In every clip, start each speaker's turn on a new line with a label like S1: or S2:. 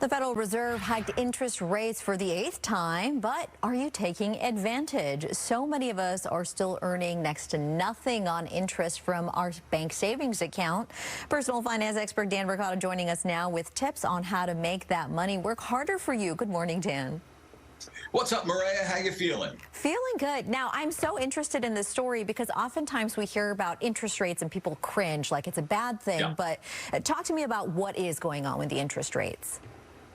S1: The Federal Reserve hiked interest rates for the 8th time, but are you taking advantage? So many of us are still earning next to nothing on interest from our bank savings account. Personal finance expert Dan Roccato joining us now with tips on how to make that money work harder for you. Good morning, Dan.
S2: What's up, Maria? How you feeling?
S1: Feeling good. Now, I'm so interested in this story because oftentimes we hear about interest rates and people cringe like it's a bad thing.
S2: Yeah.
S1: But talk to me about what is going on with the interest rates.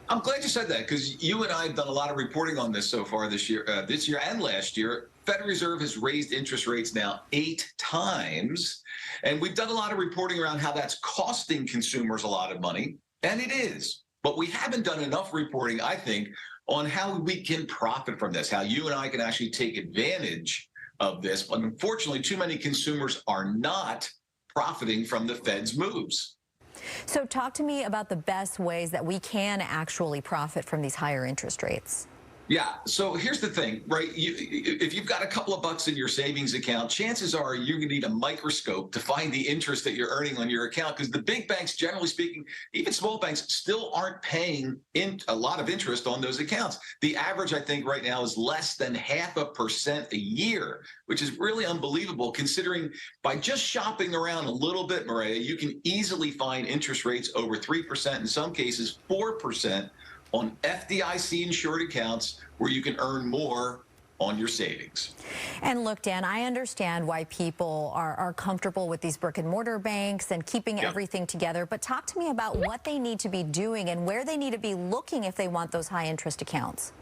S2: I'm glad you said that because you and I have done a lot of reporting on this so far this year and last year. Federal Reserve has raised interest rates now 8 times, and we've done a lot of reporting around how that's costing consumers a lot of money, and it is. But we haven't done enough reporting, I think, on how we can profit from this, how you and I can actually take advantage of this. But unfortunately, too many consumers are not profiting from the Fed's moves.
S1: So talk to me about the best ways that we can actually profit from these higher interest rates.
S2: Yeah. So here's the thing, right? If you've got a couple of bucks in your savings account, chances are you're going to need a microscope to find the interest that you're earning on your account, because the big banks, generally speaking, even small banks, still aren't paying a lot of interest on those accounts. The average, I think, right now is less than 0.5% a year, which is really unbelievable, considering by just shopping around a little bit, Maria, you can easily find interest rates over 3%, in some cases 4%. On FDIC insured accounts where you can earn more on your savings.
S1: And look, Dan, I understand why people are comfortable with these brick and mortar banks and keeping everything together, but talk to me about what they need to be doing and where they need to be looking if they want those high interest accounts.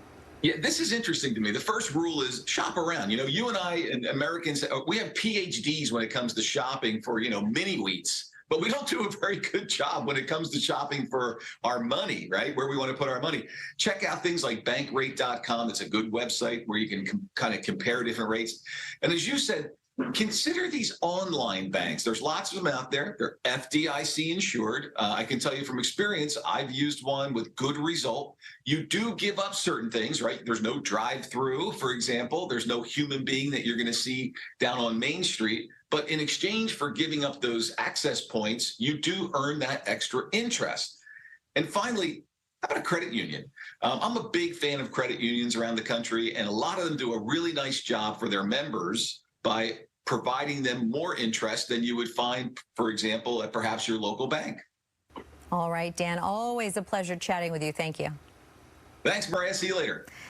S2: Yeah, this is interesting to me. The first rule is shop around. You know, you and I and Americans, we have PhDs when it comes to shopping for, mini wheats. But we don't do a very good job when it comes to shopping for our money, right? Where we want to put our money. Check out things like bankrate.com. It's a good website where you can kind of compare different rates. And as you said, consider these online banks. There's lots of them out there. They're FDIC insured. I can tell you from experience, I've used one with good result. You do give up certain things, right? There's no drive-through, for example. There's no human being that you're going to see down on Main Street. But in exchange for giving up those access points, you do earn that extra interest. And finally, how about a credit union? I'm a big fan of credit unions around the country, and a lot of them do a really nice job for their members by providing them more interest than you would find, for example, at perhaps your local bank.
S1: All right, Dan, always a pleasure chatting with you. Thank you.
S2: Thanks, Maria. See you later.